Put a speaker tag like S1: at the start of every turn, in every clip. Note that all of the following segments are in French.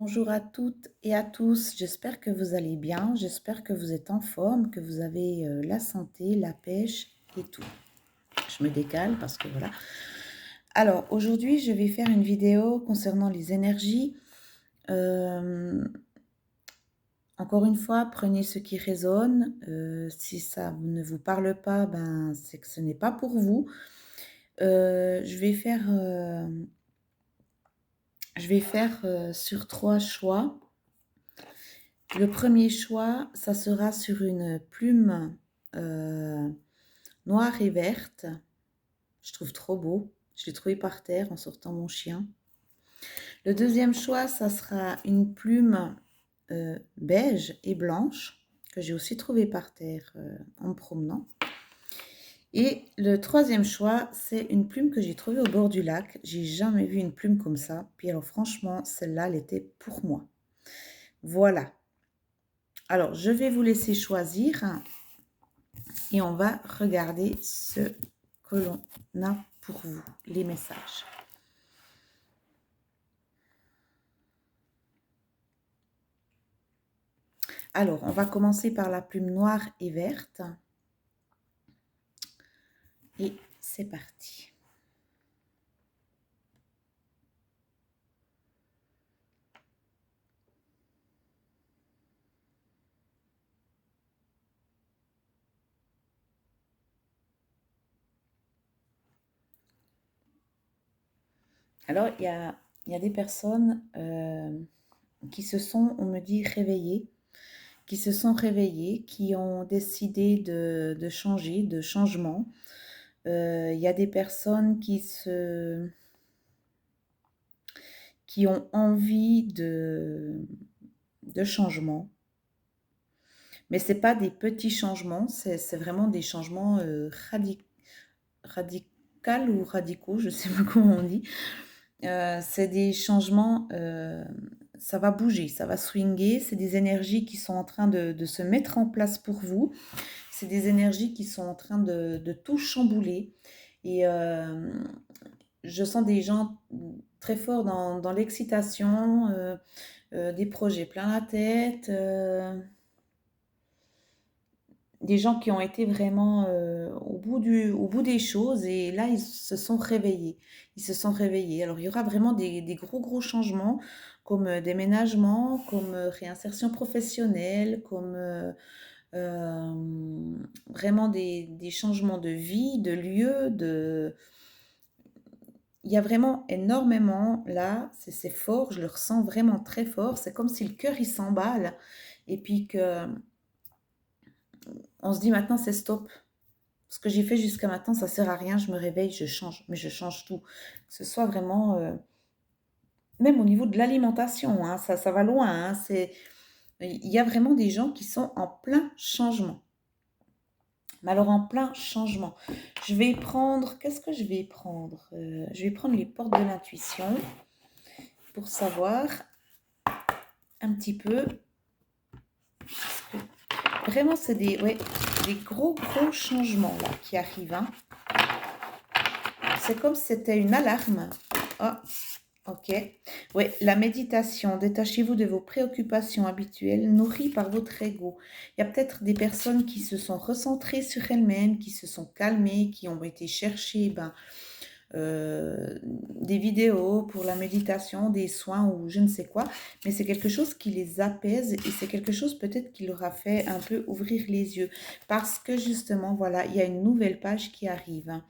S1: Bonjour à toutes et à tous, j'espère que vous allez bien, j'espère que vous êtes en forme, que vous avez la santé, la pêche et tout. Je me décale parce que voilà. Alors aujourd'hui je vais faire une vidéo concernant les énergies. Encore une fois, prenez ce qui résonne. Si ça ne vous parle pas, ben, c'est que ce n'est pas pour vous. Je vais faire sur 3 choix. Le premier choix, ça sera sur une plume noire et verte. Je trouve trop beau. Je l'ai trouvé par terre en sortant mon chien. Le deuxième choix, ça sera une plume beige et blanche que j'ai aussi trouvé par terre en me promenant. Et le troisième choix, c'est une plume que j'ai trouvée au bord du lac. J'ai jamais vu une plume comme ça. Puis alors franchement, celle-là, elle était pour moi. Voilà. Alors, je vais vous laisser choisir et on va regarder ce que l'on a pour vous, les messages. Alors, on va commencer par la plume noire et verte. Et c'est parti. Alors, il y a des personnes qui se sont, on me dit, réveillées, qui se sont réveillées, qui ont décidé de changer, de changement. Il y a des personnes qui ont envie de changement. Mais ce n'est pas des petits changements, c'est vraiment des changements radicaux ou radicaux, je ne sais pas comment on dit. C'est des changements, ça va bouger, ça va swinger, c'est des énergies qui sont en train de se mettre en place pour vous. C'est des énergies qui sont en train de tout chambouler. Et je sens des gens très forts dans l'excitation, des projets plein la tête, des gens qui ont été vraiment au bout des choses et là, ils se sont réveillés. Ils se sont réveillés. Alors, il y aura vraiment des gros changements comme déménagement, comme réinsertion professionnelle, comme vraiment des changements de vie, de lieu, il y a vraiment énormément là, c'est fort, je le ressens vraiment très fort. C'est comme si le cœur il s'emballe et puis que on se dit maintenant c'est stop. Ce que j'ai fait jusqu'à maintenant, ça sert à rien, je me réveille, je change, mais je change tout. Que ce soit vraiment, même au niveau de l'alimentation, hein, ça va loin. Hein, il y a vraiment des gens qui sont en plein changement. Mais alors en plein changement. Je vais prendre, qu'est-ce que je vais prendre Je vais prendre les portes de l'intuition pour savoir un petit peu. Vraiment, c'est des gros changements là qui arrivent. Hein. C'est comme si c'était une alarme. Oh, ok. Oui, la méditation. Détachez-vous de vos préoccupations habituelles nourries par votre ego. Il y a peut-être des personnes qui se sont recentrées sur elles-mêmes, qui se sont calmées, qui ont été chercher des vidéos pour la méditation, des soins ou je ne sais quoi. Mais c'est quelque chose qui les apaise et c'est quelque chose peut-être qui leur a fait un peu ouvrir les yeux. Parce que justement, voilà, il y a une nouvelle page qui arrive. Hein.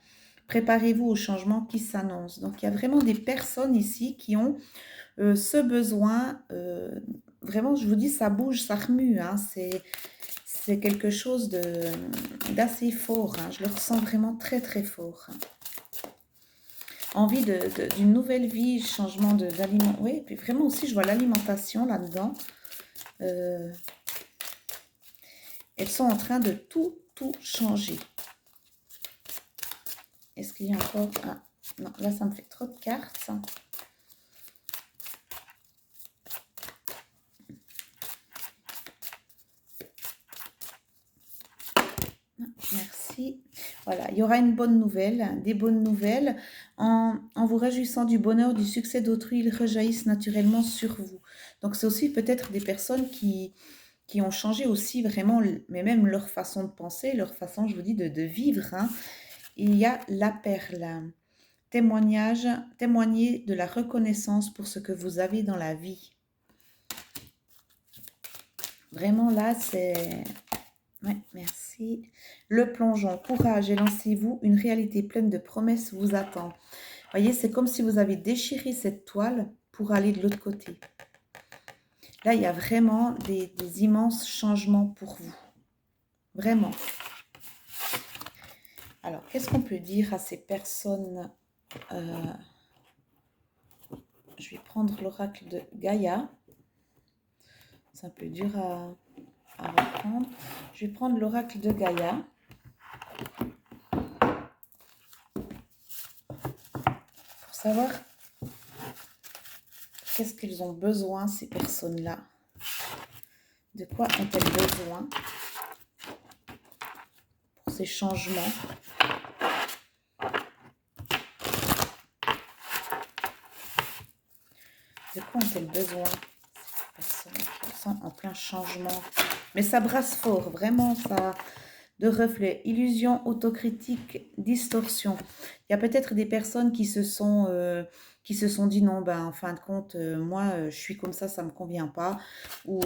S1: Préparez-vous au changement qui s'annonce. Donc, il y a vraiment des personnes ici qui ont ce besoin. Vraiment, je vous dis, ça bouge, ça remue. Hein, c'est quelque chose d'assez fort. Hein, je le ressens vraiment très, très fort. Hein. Envie d'une nouvelle vie, changement d'aliment. Oui, et puis vraiment aussi, je vois l'alimentation là-dedans. Elles sont en train de tout changer. Est-ce qu'il y a encore... Ah, non, là, ça me fait trop de cartes. Ça. Merci. Voilà, il y aura une bonne nouvelle, des bonnes nouvelles. en vous réjouissant du bonheur, du succès d'autrui, ils rejaillissent naturellement sur vous. Donc c'est aussi peut-être des personnes qui ont changé aussi vraiment, mais même leur façon de penser, leur façon, je vous dis, de vivre. Hein. Il y a la perle. Témoignage, témoignez de la reconnaissance pour ce que vous avez dans la vie. Vraiment là, c'est... Ouais, merci. Le plongeon, courage et lancez-vous, une réalité pleine de promesses vous attend. Vous voyez, c'est comme si vous avez déchiré cette toile pour aller de l'autre côté. Là, il y a vraiment des immenses changements pour vous. Vraiment. Alors, qu'est-ce qu'on peut dire à ces personnes Je vais prendre l'oracle de Gaïa. C'est un peu dur à reprendre. Je vais prendre l'oracle de Gaïa. Pour savoir qu'est-ce qu'ils ont besoin, ces personnes-là. De quoi ont-elles besoin pour ces changements? De quoi ont-elles besoin, ces personnes qui sont en plein changement? Mais ça brasse fort, vraiment, ça... De reflets, illusion, autocritique, distorsion. Il y a peut-être des personnes qui se sont dit non, ben en fin de compte, moi je suis comme ça me convient pas. Ou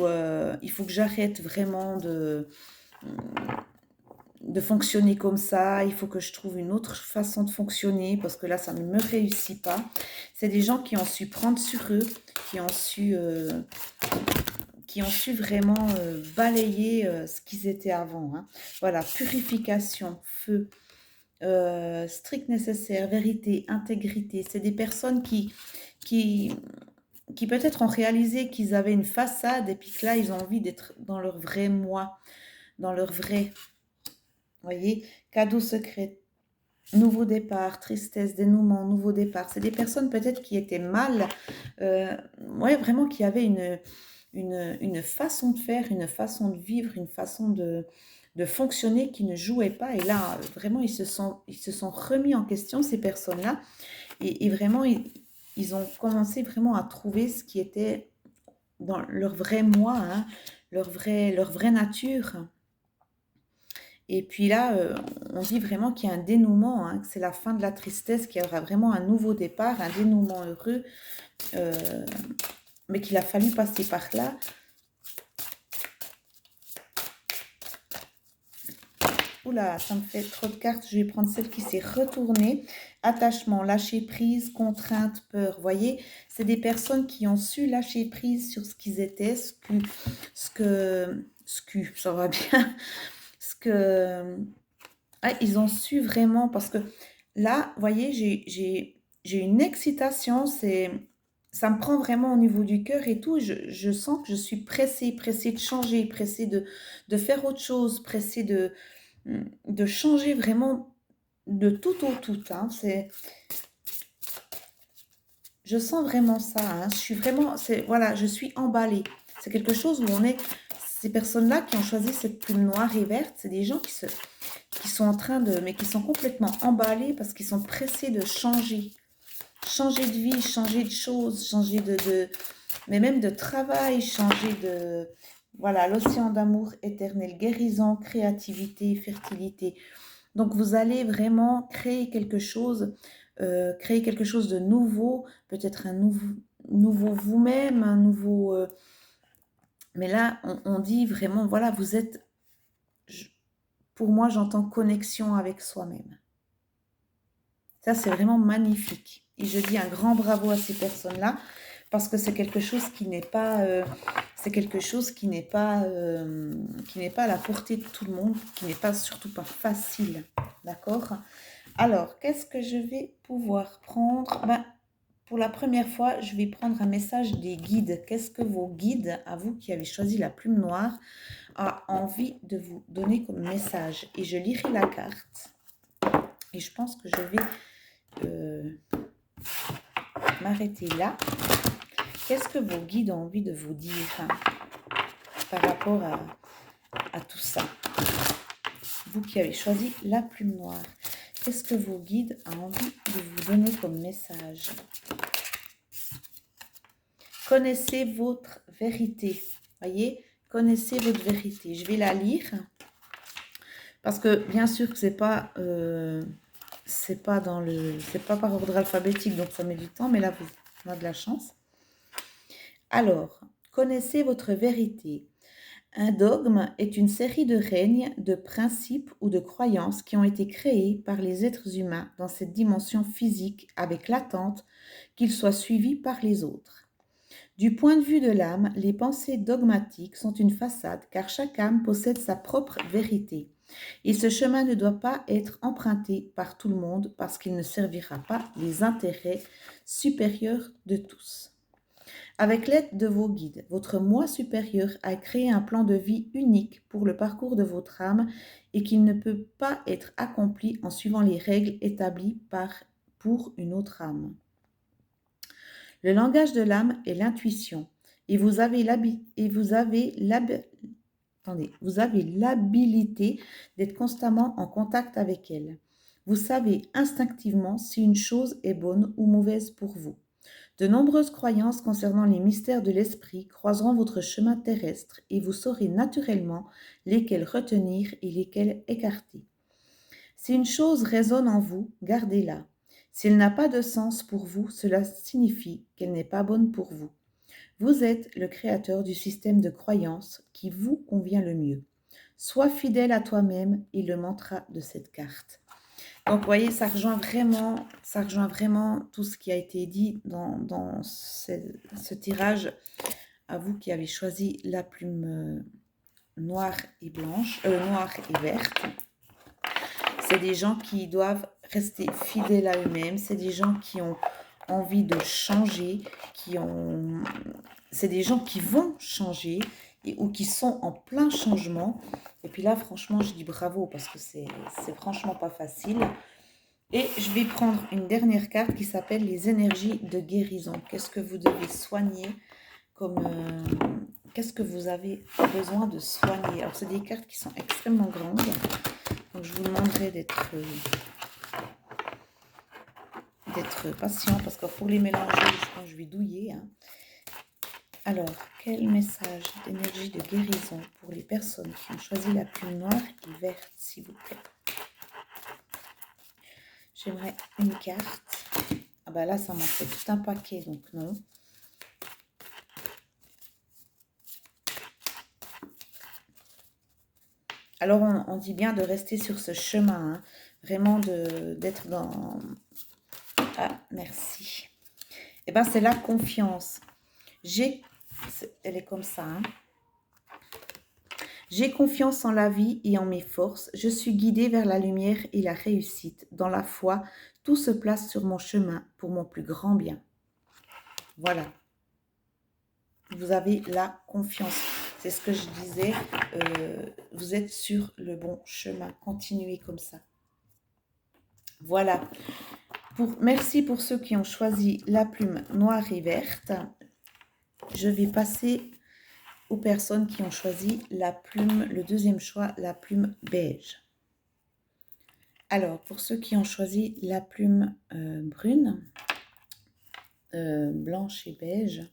S1: il faut que j'arrête vraiment de fonctionner comme ça. Il faut que je trouve une autre façon de fonctionner parce que là ça ne me réussit pas. C'est des gens qui ont su prendre sur eux, qui ont su vraiment balayer ce qu'ils étaient avant. Hein. Voilà, purification, feu, strict nécessaire, vérité, intégrité. C'est des personnes qui peut-être ont réalisé qu'ils avaient une façade et puis que là, ils ont envie d'être dans leur vrai moi, dans leur vrai. Vous voyez, cadeau secret, nouveau départ, tristesse, dénouement, nouveau départ. C'est des personnes peut-être qui étaient mal, ouais, vraiment qui avaient une façon de faire, une façon de vivre, une façon de fonctionner qui ne jouait pas. Et là, vraiment, ils se sont remis en question, ces personnes-là. Et vraiment, ils ont commencé vraiment à trouver ce qui était dans leur vrai moi, hein, leur vraie nature. Et puis là, on dit vraiment qu'il y a un dénouement, hein, que c'est la fin de la tristesse, qu'il y aura vraiment un nouveau départ, un dénouement heureux. Mais qu'il a fallu passer par là. Oula, ça me fait trop de cartes. Je vais prendre celle qui s'est retournée. Attachement, lâcher prise, contrainte, peur. Vous voyez, c'est des personnes qui ont su lâcher prise sur ce qu'ils étaient, ça va bien. Ils ont su vraiment, parce que là, vous voyez, j'ai une excitation, ça me prend vraiment au niveau du cœur et tout. Je sens que je suis pressée de changer, pressée de faire autre chose, pressée de changer vraiment de tout au tout. Hein. Je sens vraiment ça. Hein. Je suis vraiment, voilà, je suis emballée. C'est quelque chose où on est, ces personnes-là qui ont choisi cette plume noire et verte, c'est des gens qui sont en train mais qui sont complètement emballés parce qu'ils sont pressés de changer. Changer de vie, changer de choses, changer mais même de travail, changer de... Voilà, l'océan d'amour éternel, guérison, créativité, fertilité. Donc, vous allez vraiment créer quelque chose de nouveau, peut-être un nouveau vous-même, un nouveau... mais là, on dit vraiment, voilà, vous êtes... Pour moi, j'entends connexion avec soi-même. Ça, c'est vraiment magnifique. Et je dis un grand bravo à ces personnes-là parce que c'est quelque chose qui n'est pas, à la portée de tout le monde, qui n'est pas surtout pas facile, d'accord? Alors, qu'est-ce que je vais pouvoir prendre? Pour la première fois, je vais prendre un message des guides. Qu'est-ce que vos guides, à vous qui avez choisi la plume noire, a envie de vous donner comme message? Et je lirai la carte. Et je pense que je vais m'arrêter là. Qu'est-ce que vos guides ont envie de vous dire par rapport à tout ça? Vous qui avez choisi la plume noire. Qu'est-ce que vos guides ont envie de vous donner comme message? Connaissez votre vérité. Voyez, connaissez votre vérité. Je vais la lire parce que bien sûr que c'est pas par ordre alphabétique, donc ça met du temps, mais là on a de la chance. Alors, connaissez votre vérité. Un dogme est une série de règnes, de principes ou de croyances qui ont été créés par les êtres humains dans cette dimension physique avec l'attente qu'ils soient suivis par les autres. Du point de vue de l'âme, les pensées dogmatiques sont une façade car chaque âme possède sa propre vérité. Et ce chemin ne doit pas être emprunté par tout le monde parce qu'il ne servira pas les intérêts supérieurs de tous. Avec l'aide de vos guides, votre moi supérieur a créé un plan de vie unique pour le parcours de votre âme et qu'il ne peut pas être accompli en suivant les règles établies pour une autre âme. Le langage de l'âme est l'intuition et vous avez l'habilité d'être constamment en contact avec elle. Vous savez instinctivement si une chose est bonne ou mauvaise pour vous. De nombreuses croyances concernant les mystères de l'esprit croiseront votre chemin terrestre et vous saurez naturellement lesquelles retenir et lesquelles écarter. Si une chose résonne en vous, gardez-la. Si elle n'a pas de sens pour vous, cela signifie qu'elle n'est pas bonne pour vous. Vous êtes le créateur du système de croyances qui vous convient le mieux. Sois fidèle à toi-même et le mantra de cette carte. Donc, vous voyez, ça rejoint vraiment tout ce qui a été dit dans ce tirage. À vous qui avez choisi la plume noire et verte. C'est des gens qui doivent rester fidèles à eux-mêmes. C'est des gens qui ont envie de changer, c'est des gens qui vont changer ou qui sont en plein changement. Et puis là, franchement, je dis bravo parce que c'est franchement pas facile. Et je vais prendre une dernière carte qui s'appelle les énergies de guérison. Qu'est-ce que vous devez soigner qu'est-ce que vous avez besoin de soigner? Alors, c'est des cartes qui sont extrêmement grandes. Donc, je vous demanderai d'être patient parce que pour les mélanger, je pense que je vais douiller. Hein. Alors, quel message d'énergie de guérison pour les personnes qui ont choisi la plume noire et verte, s'il vous plaît? J'aimerais une carte. Ah bah là, ça m'a fait tout un paquet, donc non. Alors, on dit bien de rester sur ce chemin, hein, vraiment d'être dans... Ah, merci. Eh bien, c'est la confiance. Elle est comme ça, hein. J'ai confiance en la vie et en mes forces. Je suis guidée vers la lumière et la réussite. Dans la foi, tout se place sur mon chemin pour mon plus grand bien. Voilà. Vous avez la confiance. C'est ce que je disais. Vous êtes sur le bon chemin. Continuez comme ça. Voilà. Merci pour ceux qui ont choisi la plume noire et verte. Je vais passer aux personnes qui ont choisi la plume, le deuxième choix, la plume beige. Alors, pour ceux qui ont choisi la plume brune, blanche et beige,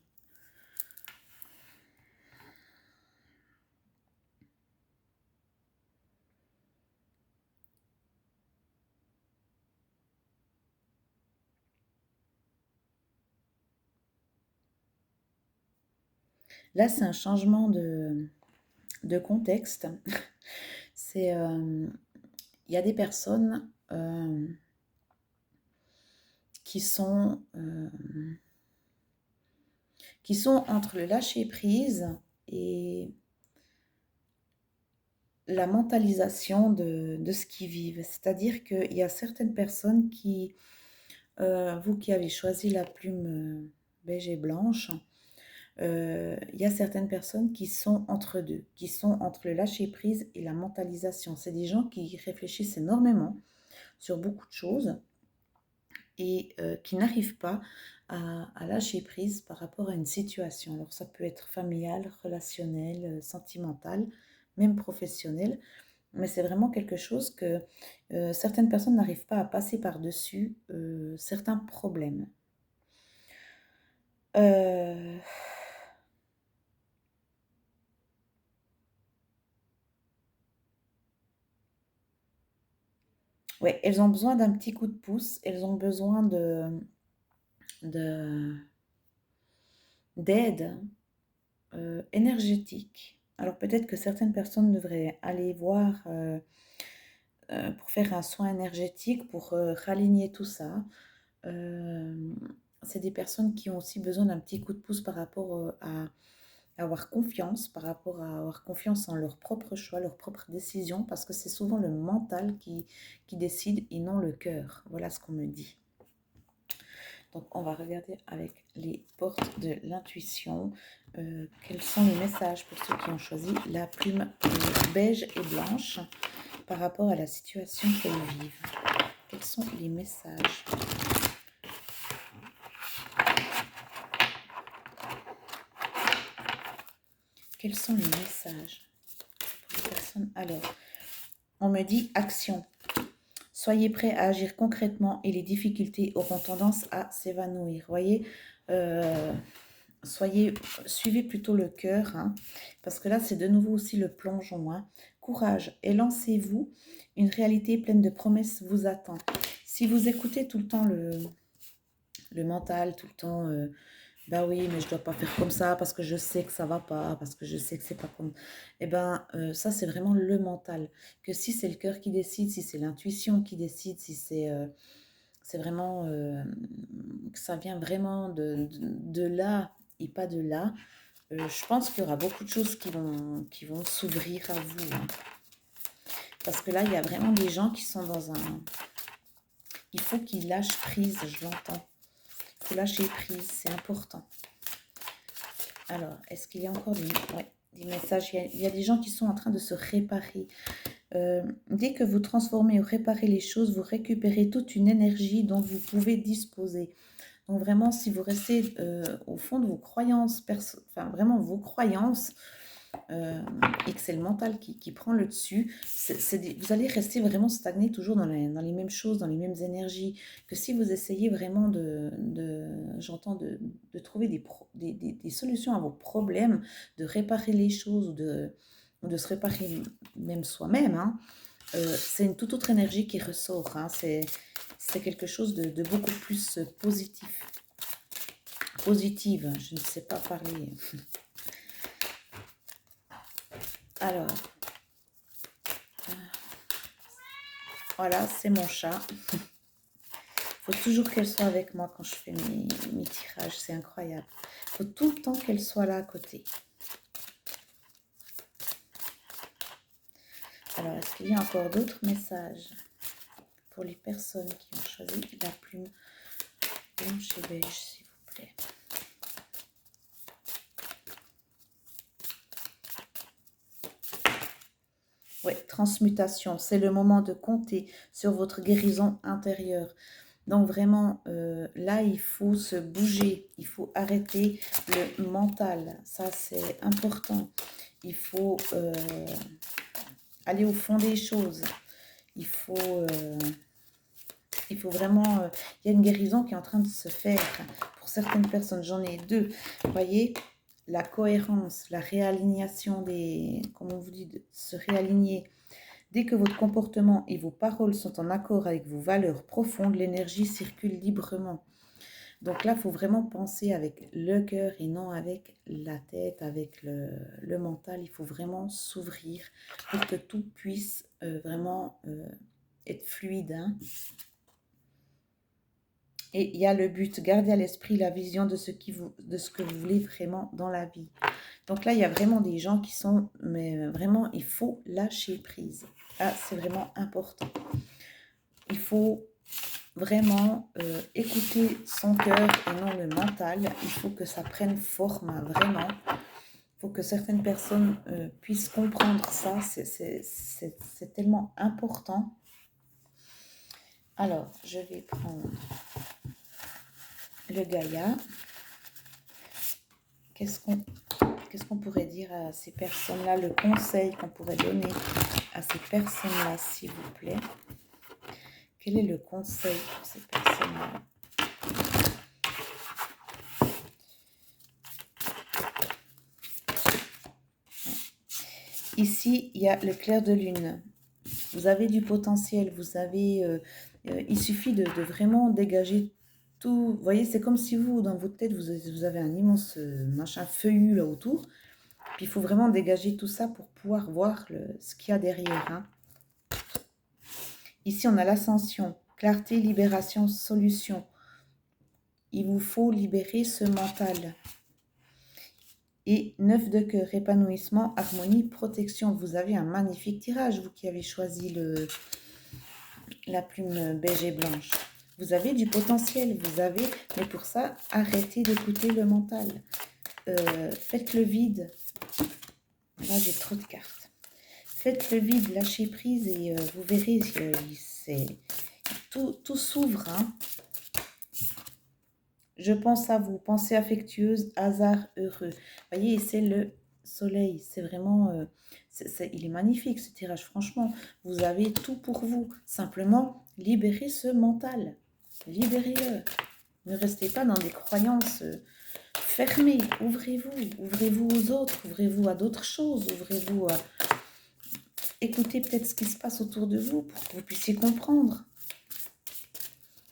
S1: là, c'est un changement de contexte. C'est, il y a des personnes qui sont entre le lâcher-prise et la mentalisation de ce qu'ils vivent. C'est-à-dire qu'il y a certaines personnes qui, vous qui avez choisi la plume beige et blanche, il y a certaines personnes qui sont entre deux, qui sont entre le lâcher-prise et la mentalisation. C'est des gens qui réfléchissent énormément sur beaucoup de choses et qui n'arrivent pas à lâcher prise par rapport à une situation. Alors ça peut être familial, relationnel, sentimental, même professionnel. mais c'est vraiment quelque chose que certaines personnes n'arrivent pas à passer par-dessus certains problèmes. Euh, ouais, elles ont besoin d'un petit coup de pouce, elles ont besoin de- d'aide énergétique. Alors peut-être que certaines personnes devraient aller voir pour faire un soin énergétique, pour raligner tout ça. Euh, c'est des personnes qui ont aussi besoin d'un petit coup de pouce par rapport à avoir confiance, par rapport à avoir confiance en leur propre choix, leurs propres décisions, parce que c'est souvent le mental qui décide et non le cœur. Voilà ce qu'on me dit. Donc, on va regarder avec les portes de l'intuition. Quels sont les messages pour ceux qui ont choisi la plume beige et blanche par rapport à la situation qu'elles vivent? Quels sont les messages? Quels sont les messages pour les personnes? Alors, on me dit action. Soyez prêts à agir concrètement et les difficultés auront tendance à s'évanouir. Voyez, euh, suivez plutôt le cœur, hein, parce que là, c'est de nouveau aussi le plongeon. Hein. Courage et lancez-vous. Une réalité pleine de promesses vous attend. Si vous écoutez tout le temps le mental, tout le temps, bah oui, mais je dois pas faire comme ça parce que je sais que ça va pas, parce que je sais que c'est pas comme. Eh ben, ça, c'est vraiment le mental. Que si c'est le cœur qui décide, si c'est l'intuition qui décide, si c'est vraiment que ça vient vraiment de là et pas de là, je pense qu'il y aura beaucoup de choses qui vont s'ouvrir à vous. Hein. Parce que là, il y a vraiment des gens qui sont dans un. Il faut qu'ils lâchent prise, je l'entends. Il faut lâcher prise, c'est important. Alors, est-ce qu'il y a encore des messages? Il y a des gens qui sont en train de se réparer. Dès que vous transformez ou réparez les choses, vous récupérez toute une énergie dont vous pouvez disposer. Donc vraiment, si vous restez au fond de vos croyances, enfin vraiment vos croyances, et que c'est le mental qui prend le dessus, vous allez rester vraiment stagné toujours dans les mêmes choses, dans les mêmes énergies, que si vous essayez vraiment j'entends, de trouver des solutions à vos problèmes, de réparer les choses ou de se réparer même soi-même, hein, c'est une toute autre énergie qui ressort. Hein, c'est quelque chose de beaucoup plus positif. Positive, je ne sais pas parler. Alors, voilà, c'est mon chat. Il faut toujours qu'elle soit avec moi quand je fais mes tirages, c'est incroyable. Il faut tout le temps qu'elle soit là à côté. Alors, est-ce qu'il y a encore d'autres messages pour les personnes qui ont choisi la plume blanche et beige, s'il vous plaît? Oui, transmutation, c'est le moment de compter sur votre guérison intérieure. Donc vraiment, là, il faut se bouger, il faut arrêter le mental, ça c'est important. Il faut aller au fond des choses. Il faut, vraiment... il y a une guérison qui est en train de se faire pour certaines personnes. J'en ai deux. Vous voyez, la cohérence, la réalignation comment on vous dit, de se réaligner. Dès que votre comportement et vos paroles sont en accord avec vos valeurs profondes, l'énergie circule librement. Donc là, il faut vraiment penser avec le cœur et non avec la tête, avec le mental. Il faut vraiment s'ouvrir pour que tout puisse vraiment être fluide. Hein. Et il y a le but, gardez à l'esprit la vision de ce que vous voulez vraiment dans la vie. Donc là, il y a vraiment des gens qui sont, mais vraiment, il faut lâcher prise. Là, c'est vraiment important. Il faut vraiment écouter son cœur et non le mental. Il faut que ça prenne forme, vraiment. Il faut que certaines personnes puissent comprendre ça. C'est tellement important. Alors, je vais prendre le Gaïa. Qu'est-ce qu'on pourrait dire à ces personnes-là, le conseil qu'on pourrait donner à ces personnes-là, s'il vous plaît? Quel est le conseil pour ces personnes-là? Ici, il y a le clair de lune. Vous avez du potentiel, vous avez... il suffit de vraiment dégager tout. Vous voyez, c'est comme si vous, dans votre tête, vous avez un immense machin feuillu là autour. Puis il faut vraiment dégager tout ça pour pouvoir voir ce qu'il y a derrière. Hein. Ici, on a l'ascension, clarté, libération, solution. Il vous faut libérer ce mental. Et 9 de cœur, épanouissement, harmonie, protection. Vous avez un magnifique tirage, vous qui avez choisi la plume beige et blanche. Vous avez du potentiel, vous avez... Mais pour ça, arrêtez d'écouter le mental. Faites le vide. Là, j'ai trop de cartes. Faites le vide, lâchez prise et vous verrez, tout s'ouvre. Hein. Je pense à vous, pensée affectueuse, hasard heureux. Vous voyez, c'est le soleil. C'est vraiment... il est magnifique ce tirage, franchement. Vous avez tout pour vous. Simplement, libérez ce mental. Libérez-le. Ne restez pas dans des croyances fermées. Ouvrez-vous aux autres. Ouvrez-vous à d'autres choses. Ouvrez-vous à... Écoutez peut-être ce qui se passe autour de vous pour que vous puissiez comprendre.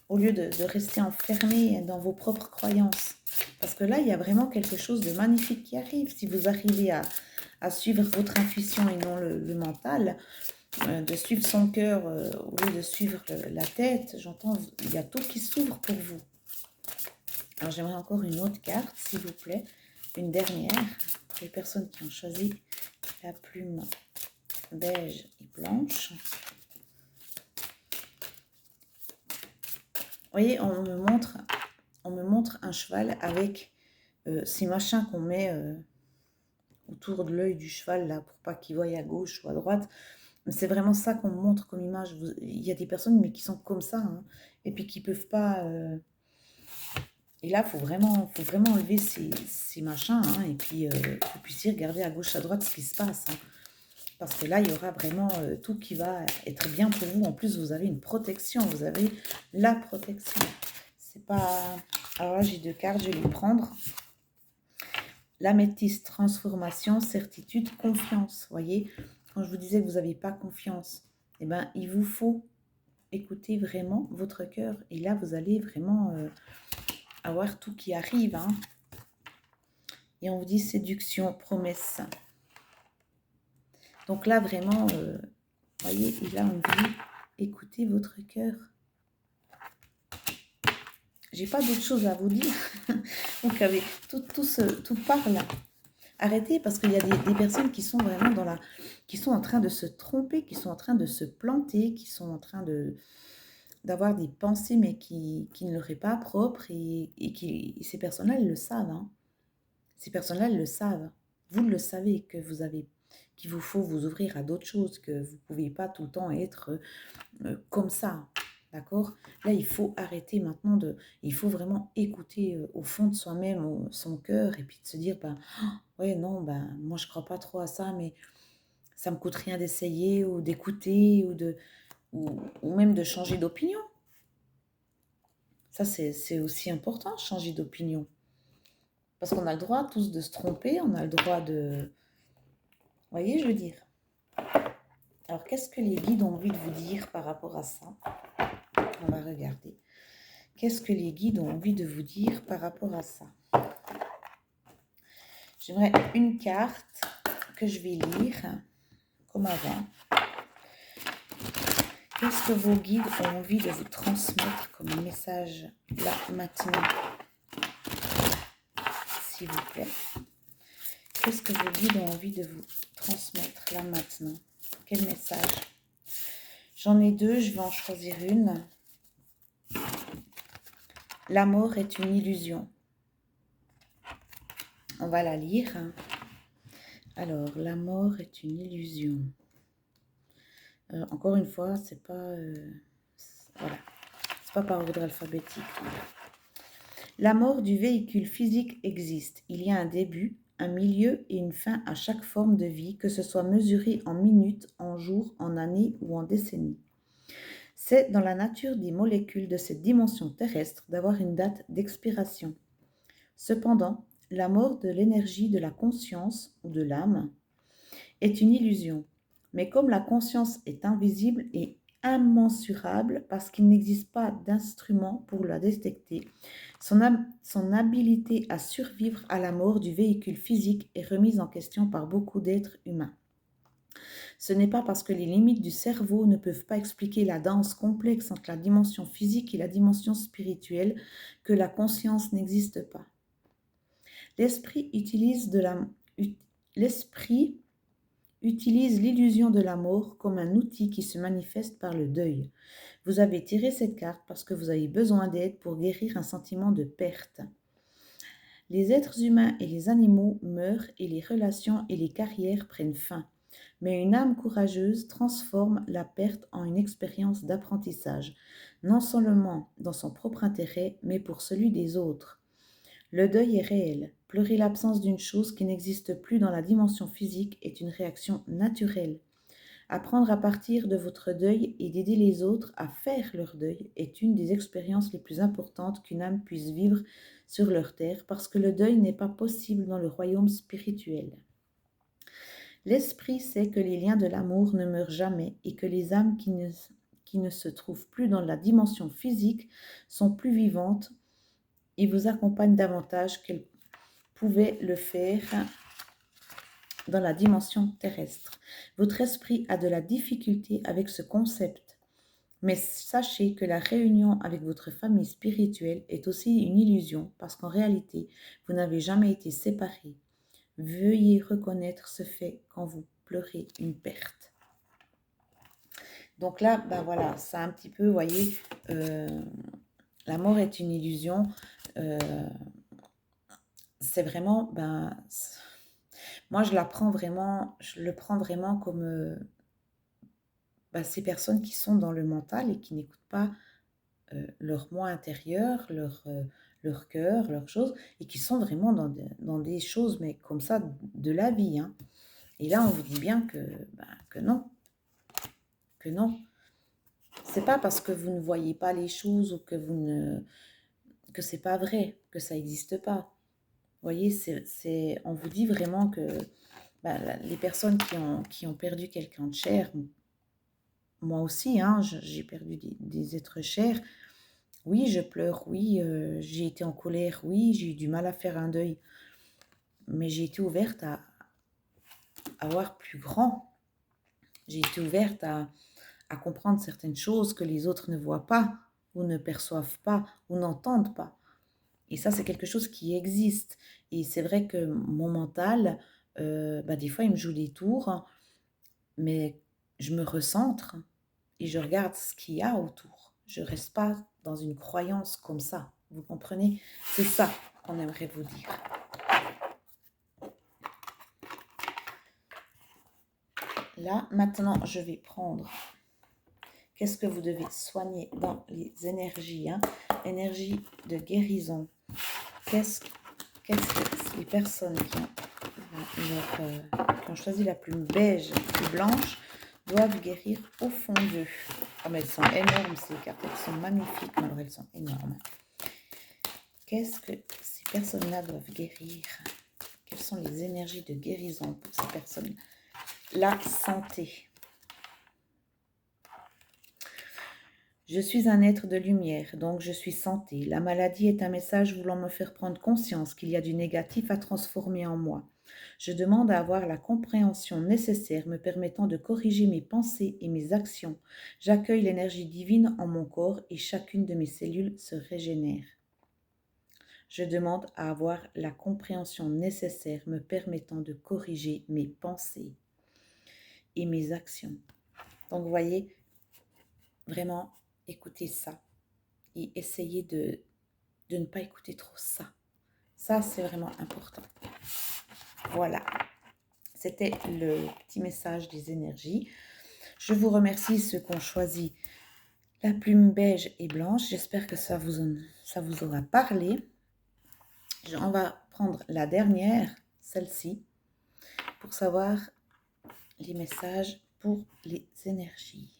S1: Au lieu de rester enfermé dans vos propres croyances. Parce que là, il y a vraiment quelque chose de magnifique qui arrive. Si vous arrivez à suivre votre intuition et non le mental, de suivre son cœur au lieu de suivre la tête, j'entends, il y a tout qui s'ouvre pour vous. Alors, j'aimerais encore une autre carte, s'il vous plaît. Une dernière, pour les personnes qui ont choisi la plume beige et blanche. Vous voyez, on me montre un cheval avec ces machins qu'on met autour de l'œil du cheval, là, pour pas qu'il voie à gauche ou à droite. C'est vraiment ça qu'on me montre comme image. Il y a des personnes mais qui sont comme ça, hein, et puis qui peuvent pas... Et là, faut vraiment enlever ces machins, hein, et puis que vous puissiez regarder à gauche, à droite ce qui se passe. Hein. Parce que là, il y aura vraiment tout qui va être bien pour vous. En plus, vous avez une protection. Vous avez la protection. C'est pas... Alors là, j'ai 2 cartes, je vais les prendre. L'améthyste, transformation, certitude, confiance. Vous voyez, quand je vous disais que vous n'avez pas confiance, eh ben, il vous faut écouter vraiment votre cœur. Et là, vous allez vraiment avoir tout qui arrive. Hein. Et on vous dit séduction, promesse. Donc là, vraiment, vous voyez, il a envie d'écouter votre cœur. J'ai pas d'autre chose à vous dire. Donc avec tout parle. Arrêtez parce qu'il y a des personnes qui sont vraiment qui sont en train de se tromper, qui sont en train de se planter, qui sont en train d'avoir des pensées mais qui ne leur est pas propre et ces personnes-là, elles le savent. Hein. Ces personnes-là, elles le savent. Vous le savez qu'il vous faut vous ouvrir à d'autres choses, que vous ne pouvez pas tout le temps être comme ça. D'accord? Là, il faut arrêter maintenant il faut vraiment écouter au fond de soi-même, son cœur, et puis de se dire, ouais, non, moi, je ne crois pas trop à ça, mais ça ne me coûte rien d'essayer, ou d'écouter, ou même de changer d'opinion. Ça, c'est aussi important, changer d'opinion. Parce qu'on a le droit tous de se tromper, on a le droit de... Vous voyez, je veux dire. Alors, qu'est-ce que les guides ont envie de vous dire par rapport à ça? On va regarder. Qu'est-ce que les guides ont envie de vous dire par rapport à ça? J'aimerais une carte que je vais lire, comme avant. Qu'est-ce que vos guides ont envie de vous transmettre comme message là, maintenant? S'il vous plaît. Qu'est-ce que vos guides ont envie de vous transmettre là, maintenant? Quel message? J'en ai 2, je vais en choisir une. La mort est une illusion. On va la lire. Alors, la mort est une illusion. Encore une fois, c'est pas... voilà. C'est pas par ordre alphabétique. La mort du véhicule physique existe. Il y a un début, un milieu et une fin à chaque forme de vie, que ce soit mesuré en minutes, en jours, en années ou en décennies. C'est dans la nature des molécules de cette dimension terrestre d'avoir une date d'expiration. Cependant, la mort de l'énergie de la conscience ou de l'âme est une illusion. Mais comme la conscience est invisible et immensurable parce qu'il n'existe pas d'instrument pour la détecter, son habilité à survivre à la mort du véhicule physique est remise en question par beaucoup d'êtres humains. Ce n'est pas parce que les limites du cerveau ne peuvent pas expliquer la danse complexe entre la dimension physique et la dimension spirituelle que la conscience n'existe pas. L'esprit utilise l'illusion de la mort comme un outil qui se manifeste par le deuil. Vous avez tiré cette carte parce que vous avez besoin d'aide pour guérir un sentiment de perte. Les êtres humains et les animaux meurent et les relations et les carrières prennent fin. Mais une âme courageuse transforme la perte en une expérience d'apprentissage, non seulement dans son propre intérêt, mais pour celui des autres. Le deuil est réel. Pleurer l'absence d'une chose qui n'existe plus dans la dimension physique est une réaction naturelle. Apprendre à partir de votre deuil et d'aider les autres à faire leur deuil est une des expériences les plus importantes qu'une âme puisse vivre sur leur terre parce que le deuil n'est pas possible dans le royaume spirituel. L'esprit sait que les liens de l'amour ne meurent jamais et que les âmes qui ne se trouvent plus dans la dimension physique sont plus vivantes et vous accompagnent davantage qu'elles pouvaient le faire dans la dimension terrestre. Votre esprit a de la difficulté avec ce concept, mais sachez que la réunion avec votre famille spirituelle est aussi une illusion parce qu'en réalité, vous n'avez jamais été séparés. Veuillez reconnaître ce fait quand vous pleurez une perte. Donc là, ben voilà, ça un petit peu, vous voyez, la mort est une illusion. C'est vraiment, moi je le prends vraiment comme ces personnes qui sont dans le mental et qui n'écoutent pas leur moi intérieur, leur cœur, leurs choses, et qui sont vraiment dans des choses, mais comme ça, de la vie. Hein. Et là, on vous dit bien que non. Que non. C'est pas parce que vous ne voyez pas les choses ou que c'est pas vrai, que ça n'existe pas. Vous voyez, on vous dit vraiment que les personnes qui ont perdu quelqu'un de cher, moi aussi, hein, j'ai perdu des êtres chers. Oui, je pleure, oui, j'ai été en colère, oui, j'ai eu du mal à faire un deuil. Mais j'ai été ouverte à voir plus grand. J'ai été ouverte à comprendre certaines choses que les autres ne voient pas, ou ne perçoivent pas, ou n'entendent pas. Et ça, c'est quelque chose qui existe. Et c'est vrai que mon mental, des fois, il me joue des tours, mais je me recentre et je regarde ce qu'il y a autour. Je ne reste pas dans une croyance comme ça. Vous comprenez? C'est ça qu'on aimerait vous dire. Là, maintenant, je vais prendre qu'est-ce que vous devez soigner dans les énergies, hein? Énergie de guérison. Qu'est-ce que les personnes qui ont choisi la plume beige et blanche doivent guérir au fond d'eux? Oh, mais elles sont énormes, ces cartes, elles sont magnifiques, mais alors elles sont énormes. Qu'est-ce que ces personnes-là doivent guérir? Quelles sont les énergies de guérison pour ces personnes? La santé. Je suis un être de lumière, donc je suis santé. La maladie est un message voulant me faire prendre conscience qu'il y a du négatif à transformer en moi. Je demande à avoir la compréhension nécessaire me permettant de corriger mes pensées et mes actions. J'accueille l'énergie divine en mon corps et chacune de mes cellules se régénère. Je demande à avoir la compréhension nécessaire me permettant de corriger mes pensées et mes actions. Donc, vous voyez, vraiment, écoutez ça et essayez de ne pas écouter trop ça. Ça, c'est vraiment important. Voilà, c'était le petit message des énergies. Je vous remercie ceux qui ont choisi la plume beige et blanche. J'espère que ça vous aura parlé. On va prendre la dernière. celle-ci, pour savoir les messages pour les énergies.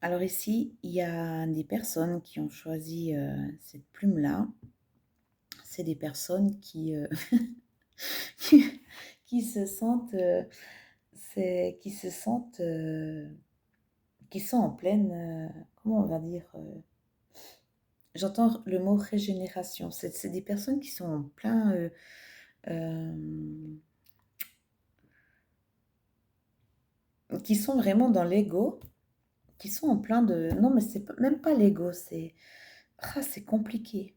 S1: Alors ici, il y a des personnes qui ont choisi cette plume-là. C'est des personnes qui, qui se sentent, qui se sentent, qui sont en pleine, comment on va dire, j'entends le mot régénération. C'est des personnes qui sont en plein, euh, qui sont vraiment dans l'ego, qui sont en plein de... Non, mais même pas l'ego, c'est compliqué.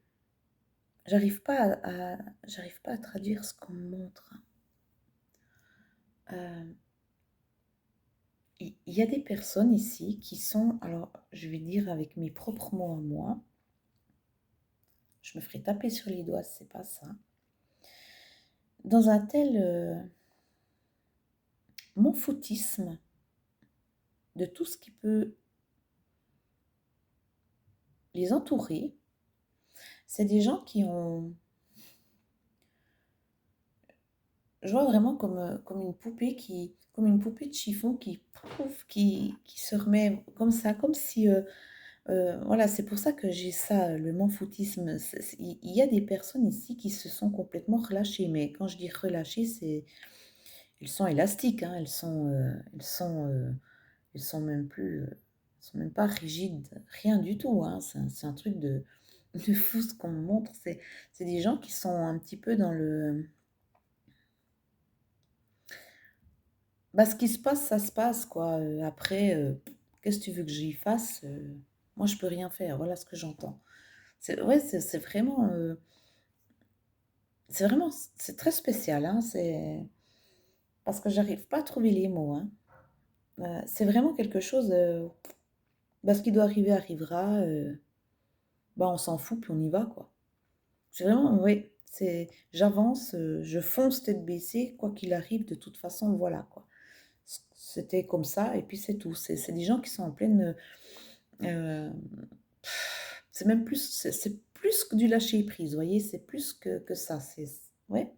S1: J'arrive pas à traduire ce qu'on me montre. Il y a des personnes ici qui sont, alors je vais dire avec mes propres mots à moi, je me ferai taper sur les doigts, c'est pas ça, dans un tel mon foutisme de tout ce qui peut les entourer. C'est des gens qui ont, je vois vraiment comme une poupée comme une poupée de chiffon qui se remet comme ça, comme si, voilà, c'est pour ça que j'ai ça, le manfoutisme. Il y a des personnes ici qui se sont complètement relâchées, mais quand je dis relâchées, elles sont élastiques, hein, elles sont même plus, elles sont même pas rigides, rien du tout, hein, c'est un truc de fou ce qu'on me montre. C'est des gens qui sont un petit peu dans le... Bah, ce qui se passe, ça se passe, quoi. Après, qu'est-ce que tu veux que j'y fasse? Moi, je peux rien faire. Voilà ce que j'entends. Ouais, c'est vraiment, c'est très spécial, hein. C'est parce que j'arrive pas à trouver les mots, hein. C'est vraiment quelque chose. Bah, ce qui doit arriver arrivera. Bah, on s'en fout puis on y va, quoi. C'est vraiment, oui. J'avance, je fonce tête baissée, quoi qu'il arrive. De toute façon, voilà, quoi. C'était comme ça et puis c'est tout. C'est des gens qui sont en pleine... euh, c'est même plus, c'est plus que du lâcher prise, vous voyez, c'est plus que ça. Ouais.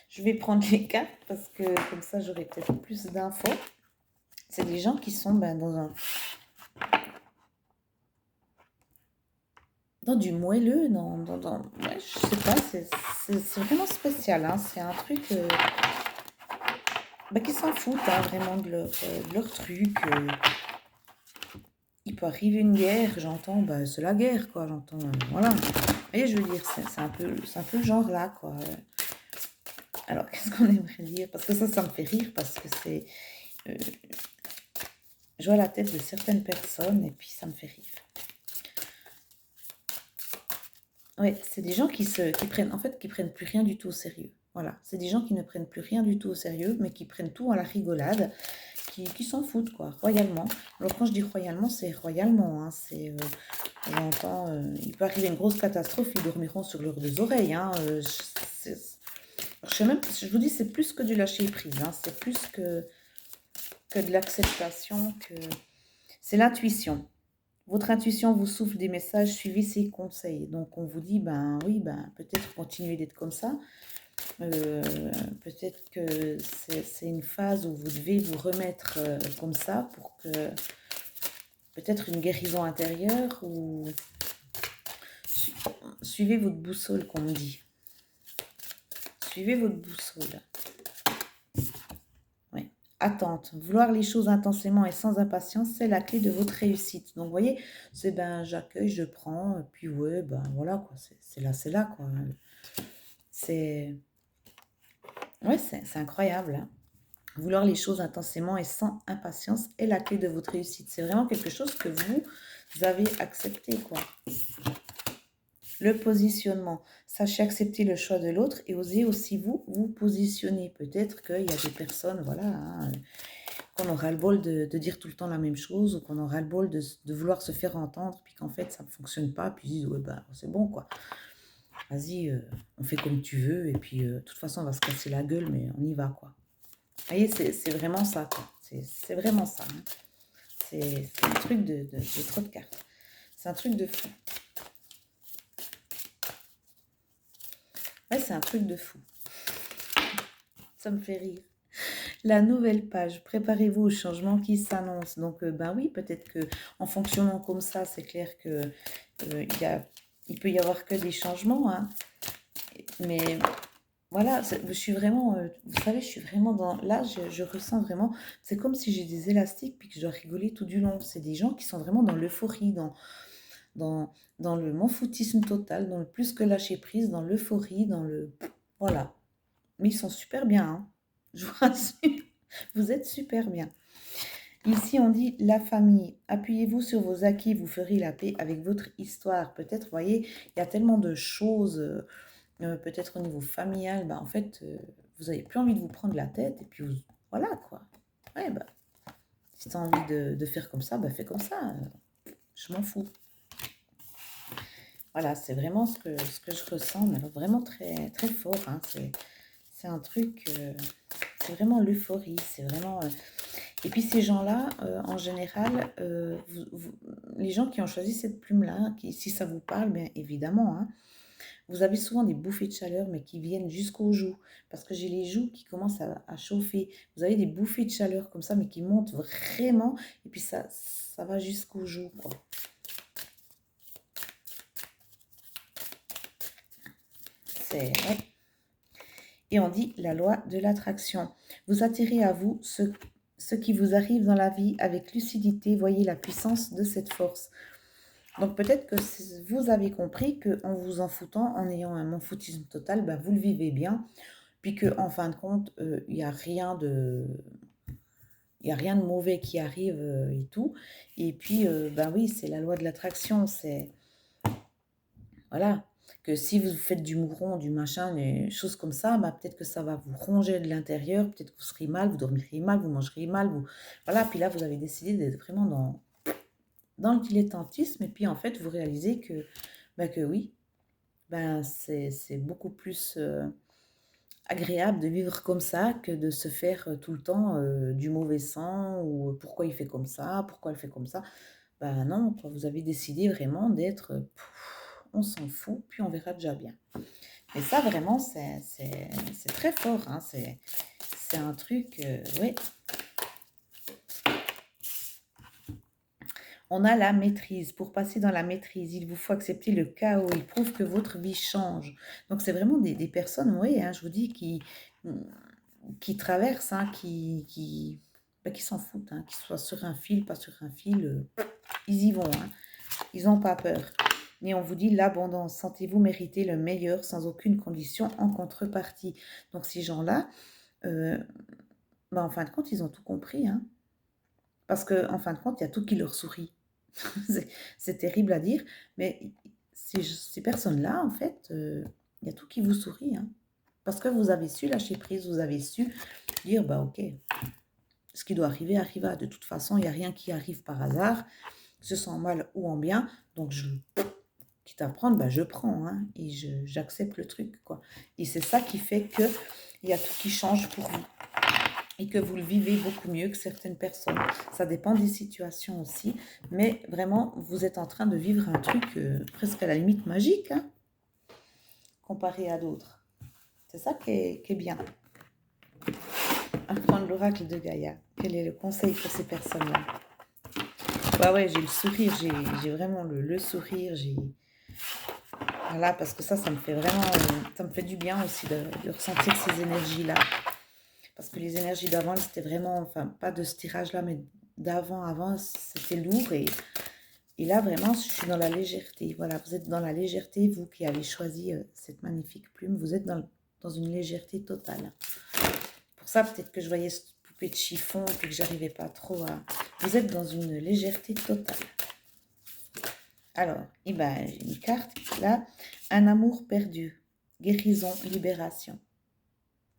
S1: Je vais prendre les cartes parce que comme ça j'aurai peut-être plus d'infos. C'est des gens qui sont ben, dans du moelleux, ouais, je sais pas, c'est vraiment spécial, hein. C'est un truc ben, qui s'en foutent hein, vraiment de leur truc. Il peut arriver une guerre, j'entends, bah, c'est la guerre, quoi, j'entends, voilà. Et je veux dire, c'est un peu le genre là, quoi. Alors, qu'est-ce qu'on aimerait dire? Parce que ça me fait rire, parce que c'est... je vois la tête de certaines personnes, et puis ça me fait rire. Oui, c'est des gens qui prennent, en fait, qui prennent plus rien du tout au sérieux. Voilà, c'est des gens qui ne prennent plus rien du tout au sérieux, mais qui prennent tout à la rigolade, qui s'en foutent, quoi, royalement. Alors, quand je dis royalement, c'est royalement, hein, j'entends, il peut arriver une grosse catastrophe, ils dormiront sur leurs deux oreilles, hein, je sais même, je vous dis, c'est plus que du lâcher prise, hein, c'est plus que de l'acceptation, c'est l'intuition. Votre intuition vous souffle des messages, suivez ses conseils. Donc on vous dit, ben oui, ben peut-être continuer d'être comme ça. Peut-être que c'est une phase où vous devez vous remettre comme ça pour que peut-être une guérison intérieure ou suivez votre boussole, comme on dit. Suivez votre boussole. Oui. Attente. Vouloir les choses intensément et sans impatience, c'est la clé de votre réussite. Donc, vous voyez, c'est ben, j'accueille, je prends, et puis ouais, ben voilà, quoi. C'est là, quoi. C'est... Ouais, c'est incroyable, hein. Vouloir les choses intensément et sans impatience est la clé de votre réussite. C'est vraiment quelque chose que vous avez accepté, quoi. Le positionnement. Sachez accepter le choix de l'autre et osez aussi vous positionner. Peut-être qu'il y a des personnes, voilà, hein, qu'on aura le bol de dire tout le temps la même chose ou qu'on aura le bol de vouloir se faire entendre, puis qu'en fait, ça ne fonctionne pas, puis ils disent, ouais, bah, c'est bon, quoi. Vas-y, on fait comme tu veux, et puis, de toute façon, on va se casser la gueule, mais on y va, quoi. Vous voyez, c'est vraiment ça, quoi. C'est vraiment ça, hein. C'est un truc de trop de cartes. C'est un truc de fou. Ouais, c'est un truc de fou. Ça me fait rire. La nouvelle page, préparez-vous au changement qui s'annonce. Donc, ben oui, peut-être que en fonctionnant comme ça, c'est clair que il peut y avoir que des changements, hein. Mais voilà, je suis vraiment, vous savez, je suis vraiment dans... Là, je ressens vraiment... C'est comme si j'ai des élastiques puis que je dois rigoler tout du long. C'est des gens qui sont vraiment dans l'euphorie, dans le m'en-foutisme total, dans le plus que lâcher prise, dans l'euphorie, dans le... Voilà. Mais ils sont super bien, hein. Je vous rassure, vous êtes super bien. Ici, on dit la famille. Appuyez-vous sur vos acquis, vous ferez la paix avec votre histoire. Peut-être, vous voyez, il y a tellement de choses, peut-être au niveau familial, bah, en fait, vous n'avez plus envie de vous prendre la tête. Et puis, voilà, quoi. Ouais, bah, si tu as envie de faire comme ça, bah, fais comme ça. Je m'en fous. Voilà, c'est vraiment ce que je ressens, mais alors vraiment très, très fort, hein. C'est un truc, c'est vraiment l'euphorie, c'est vraiment... Et puis ces gens-là, en général, les gens qui ont choisi cette plume-là, si ça vous parle, bien évidemment, hein, vous avez souvent des bouffées de chaleur, mais qui viennent jusqu'aux joues, parce que j'ai les joues qui commencent à chauffer. Vous avez des bouffées de chaleur comme ça, mais qui montent vraiment, et puis ça va jusqu'aux joues, quoi. Ouais. Et on dit la loi de l'attraction. Vous attirez à vous ce qui vous arrive dans la vie avec lucidité. Voyez la puissance de cette force. Donc peut-être que vous avez compris qu'en vous en foutant, en ayant un m'en-foutisme total, ben, vous le vivez bien. Puis qu'en fin de compte, il n'y a rien de... Il n'y a rien de mauvais qui arrive et tout. Et puis, ben oui, c'est la loi de l'attraction. C'est... Voilà. Que si vous faites du mouron, du machin, des choses comme ça, bah, peut-être que ça va vous ronger de l'intérieur, peut-être que vous serez mal, vous dormirez mal, vous mangerez mal, voilà, puis là, vous avez décidé d'être vraiment dans le dilettantisme, et puis en fait, vous réalisez que oui, c'est beaucoup plus agréable de vivre comme ça que de se faire tout le temps du mauvais sang, ou pourquoi il fait comme ça, pourquoi elle fait comme ça. Ben non, quoi, vous avez décidé vraiment d'être, on s'en fout, puis on verra déjà bien. Et ça, vraiment, c'est très fort, hein. C'est un truc, oui. On a la maîtrise. Pour passer dans la maîtrise, il vous faut accepter le chaos. Il prouve que votre vie change. Donc, c'est vraiment des personnes, oui, hein, je vous dis, qui traversent, hein, qui s'en foutent, hein, qu'ils soient sur un fil, pas sur un fil, ils y vont, hein. Ils n'ont pas peur. Et on vous dit l'abondance. Sentez-vous mériter le meilleur sans aucune condition en contrepartie. Donc, ces gens-là, en fin de compte, ils ont tout compris, hein. Parce qu'en fin de compte, il y a tout qui leur sourit. C'est terrible à dire, mais ces personnes-là, en fait, il y a tout qui vous sourit, hein. Parce que vous avez su lâcher prise, vous avez su dire, bah ok, ce qui doit arriver, arriva. De toute façon, il n'y a rien qui arrive par hasard, que ce soit en mal ou en bien. Donc, quitte à prendre, bah, je prends, hein, et j'accepte le truc, quoi. Et c'est ça qui fait qu'il y a tout qui change pour vous. Et que vous le vivez beaucoup mieux que certaines personnes. Ça dépend des situations aussi, mais vraiment, vous êtes en train de vivre un truc presque à la limite magique, hein, comparé à d'autres. C'est ça qui est bien. Apprendre l'oracle de Gaïa. Quel est le conseil pour ces personnes-là? Ouais, j'ai le sourire, j'ai vraiment le sourire, voilà, parce que ça me fait vraiment, ça me fait du bien aussi de ressentir ces énergies-là. Parce que les énergies d'avant, c'était vraiment, enfin, pas de ce tirage-là, mais avant, c'était lourd. Et là, vraiment, je suis dans la légèreté. Voilà, vous êtes dans la légèreté, vous qui avez choisi cette magnifique plume. Vous êtes dans une légèreté totale. Pour ça, peut-être que je voyais cette poupée de chiffon et que j'arrivais pas trop à... Vous êtes dans une légèreté totale. Alors, j'ai une carte là. Un amour perdu. Guérison, libération.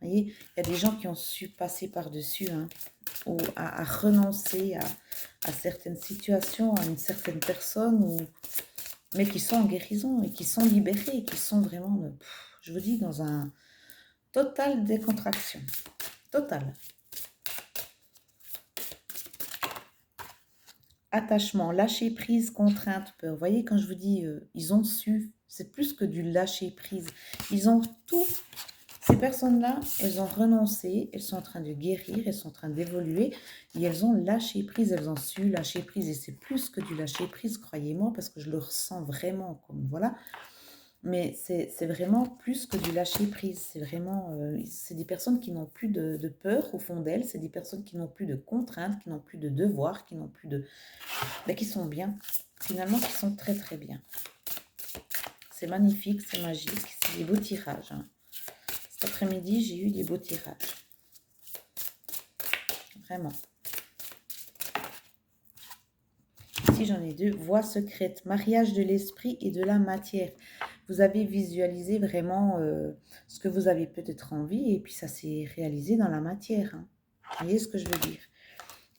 S1: Vous voyez, il y a des gens qui ont su passer par-dessus, hein, ou à renoncer à certaines situations, à une certaine personne, mais qui sont en guérison et qui sont libérés, et qui sont vraiment, je vous dis, dans un total décontraction. Total. Attachement, lâcher prise, contrainte, peur. Vous voyez, quand je vous dis, ils ont su, c'est plus que du lâcher prise. Ils ont tout. Ces personnes-là, elles ont renoncé, elles sont en train de guérir, elles sont en train d'évoluer, et elles ont lâché prise, elles ont su lâcher prise. Et c'est plus que du lâcher prise, croyez-moi, parce que je le ressens vraiment comme, voilà. Mais c'est vraiment plus que du lâcher prise. C'est vraiment, c'est des personnes qui n'ont plus de peur au fond d'elles. C'est des personnes qui n'ont plus de contraintes, qui n'ont plus de devoirs, qui n'ont plus de... Ben, qui sont bien. Finalement, qui sont très très bien. C'est magnifique, c'est magique. C'est des beaux tirages. Hein. Cet après-midi, j'ai eu des beaux tirages. Vraiment. Ici, j'en ai deux. Voie secrète, mariage de l'esprit et de la matière. Vous avez visualisé vraiment ce que vous avez peut-être envie et puis ça s'est réalisé dans la matière. Hein. Vous voyez ce que je veux dire?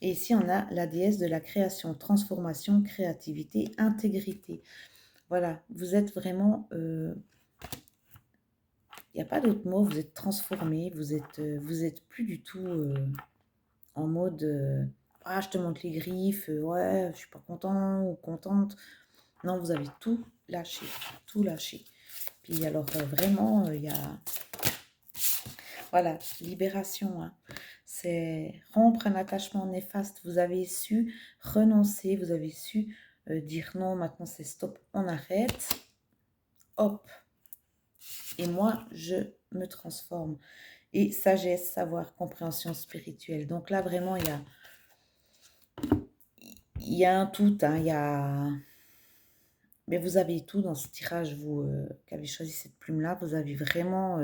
S1: Et ici, on a la déesse de la création, transformation, créativité, intégrité. Voilà, vous êtes vraiment... il n'y a pas d'autre mot, vous êtes transformé, vous êtes plus du tout en mode... ah, je te montre les griffes, ouais, je suis pas content ou contente. Non, vous avez tout lâché, tout lâché. Puis alors vraiment, il y a, voilà, libération. Hein. C'est rompre un attachement néfaste. Vous avez su renoncer, vous avez su dire non, maintenant c'est stop, on arrête. Hop. Et moi, je me transforme. Et sagesse, savoir, compréhension spirituelle. Donc là, vraiment, il y a un tout. Hein, il y a... Mais vous avez tout dans ce tirage, vous qui avez choisi cette plume-là. Vous avez vraiment...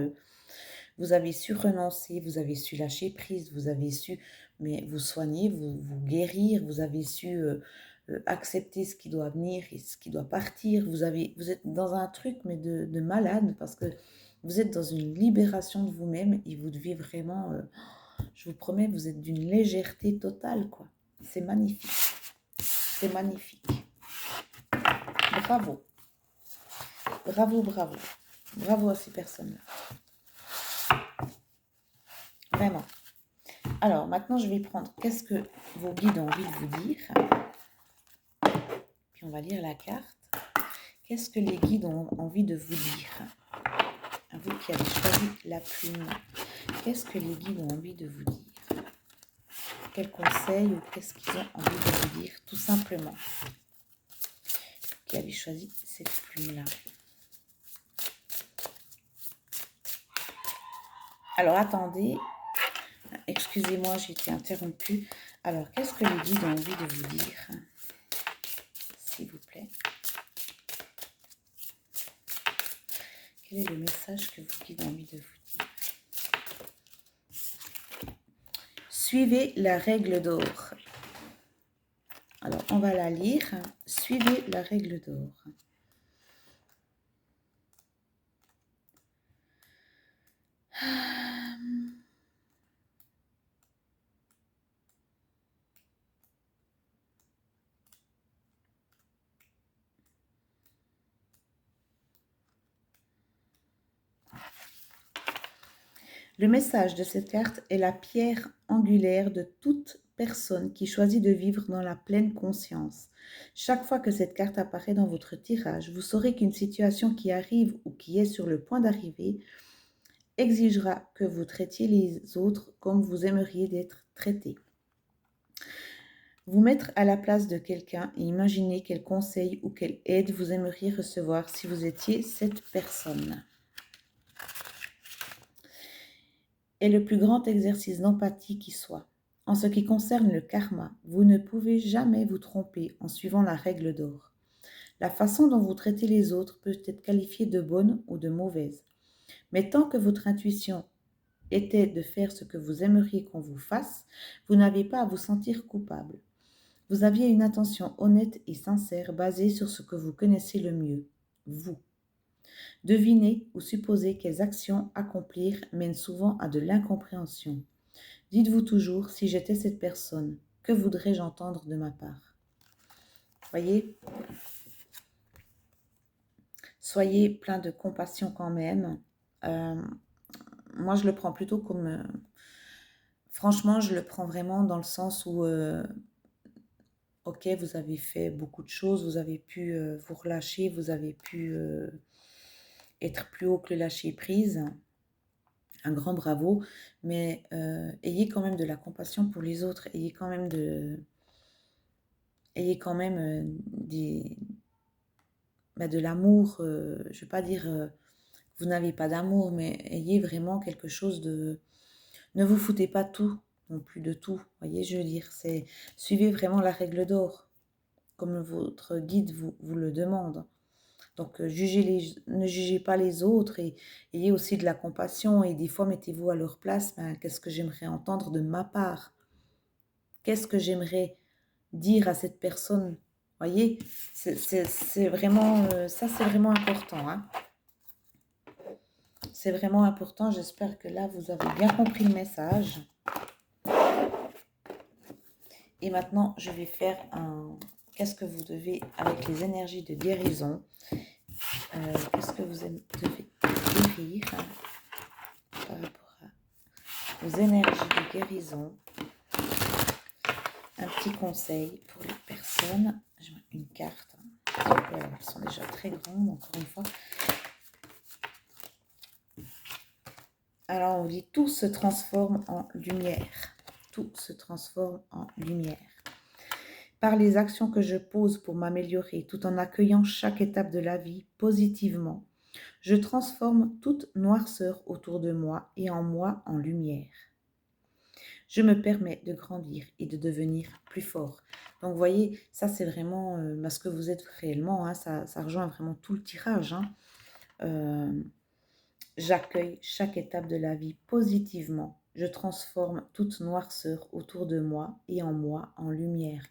S1: vous avez su renoncer, vous avez su lâcher prise, vous avez su mais vous soigner, vous guérir, vous avez su accepter ce qui doit venir et ce qui doit partir. Vous êtes dans un truc mais de malade parce que vous êtes dans une libération de vous-même et vous devez vraiment, je vous promets, vous êtes d'une légèreté totale, quoi. C'est magnifique. C'est magnifique. Bravo. Bravo, bravo. Bravo à ces personnes-là. Vraiment. Alors, maintenant, je vais prendre qu'est-ce que vos guides ont envie de vous dire. Puis, on va lire la carte. Qu'est-ce que les guides ont envie de vous dire? À vous qui avez choisi la plume. Qu'est-ce que les guides ont envie de vous dire? Quels conseils ou qu'est-ce qu'ils ont envie de vous dire? Tout simplement. Qui avez choisi cette plume-là. Alors, attendez. Excusez-moi, j'ai été interrompue. Alors, qu'est-ce que les guides ont envie de vous dire? S'il vous plaît. Quel est le message que vos guides ont envie de vous dire? Suivez la règle d'or. Alors, on va la lire. Suivez la règle d'or. Le message de cette carte est la pierre angulaire de toute personne qui choisit de vivre dans la pleine conscience. Chaque fois que cette carte apparaît dans votre tirage, vous saurez qu'une situation qui arrive ou qui est sur le point d'arriver exigera que vous traitiez les autres comme vous aimeriez d'être traités. Vous mettre à la place de quelqu'un et imaginer quel conseil ou quelle aide vous aimeriez recevoir si vous étiez cette personne. Est le plus grand exercice d'empathie qui soit. En ce qui concerne le karma, vous ne pouvez jamais vous tromper en suivant la règle d'or. La façon dont vous traitez les autres peut être qualifiée de bonne ou de mauvaise. Mais tant que votre intuition était de faire ce que vous aimeriez qu'on vous fasse, vous n'avez pas à vous sentir coupable. Vous aviez une intention honnête et sincère basée sur ce que vous connaissez le mieux, vous. Deviner ou supposer quelles actions accomplir mène souvent à de l'incompréhension. Dites-vous toujours, si j'étais cette personne, que voudrais-je entendre de ma part? Voyez, soyez plein de compassion quand même. Euh, Moi, je le prends plutôt comme... franchement, je le prends vraiment dans le sens où, ok, vous avez fait beaucoup de choses, vous avez pu vous relâcher, vous avez pu être plus haut que le lâcher-prise. Un grand bravo, mais ayez quand même de la compassion pour les autres, ayez quand même de l'amour. Je ne vais pas dire vous n'avez pas d'amour, mais ayez vraiment quelque chose de... Ne vous foutez pas tout, non plus de tout. Voyez, je veux dire, c'est suivez vraiment la règle d'or, comme votre guide vous le demande. Donc, ne jugez pas les autres et ayez aussi de la compassion. Et des fois, mettez-vous à leur place. Ben, qu'est-ce que j'aimerais entendre de ma part? Qu'est-ce que j'aimerais dire à cette personne? Voyez, c'est vraiment, ça c'est vraiment important. Hein. C'est vraiment important. J'espère que là, vous avez bien compris le message. Et maintenant, je vais faire un... Qu'est-ce que vous devez, avec les énergies de guérison, qu'est-ce que vous devez guérir par rapport aux énergies de guérison? Un petit conseil pour les personnes. Je mets une carte. Elles sont déjà très grandes, encore une fois. Alors, on dit tout se transforme en lumière. Tout se transforme en lumière. Par les actions que je pose pour m'améliorer, tout en accueillant chaque étape de la vie positivement, je transforme toute noirceur autour de moi et en moi en lumière. Je me permets de grandir et de devenir plus fort. Donc, vous voyez, ça, c'est vraiment ce que vous êtes réellement. Hein, ça rejoint vraiment tout le tirage. Hein. J'accueille chaque étape de la vie positivement. Je transforme toute noirceur autour de moi et en moi en lumière.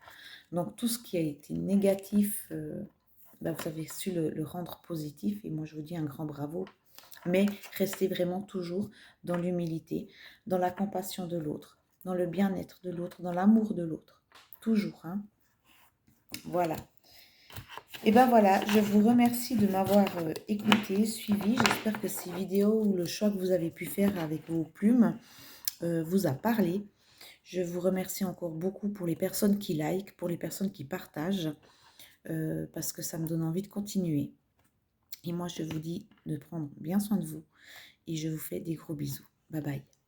S1: Donc, tout ce qui a été négatif, vous avez su le rendre positif. Et moi, je vous dis un grand bravo. Mais restez vraiment toujours dans l'humilité, dans la compassion de l'autre, dans le bien-être de l'autre, dans l'amour de l'autre. Toujours. Hein. Voilà. Et ben voilà, je vous remercie de m'avoir écouté, suivi. J'espère que ces vidéos ou le choix que vous avez pu faire avec vos plumes vous a parlé. Je vous remercie encore beaucoup pour les personnes qui likent, pour les personnes qui partagent, parce que ça me donne envie de continuer. Et moi, je vous dis de prendre bien soin de vous et je vous fais des gros bisous. Bye bye.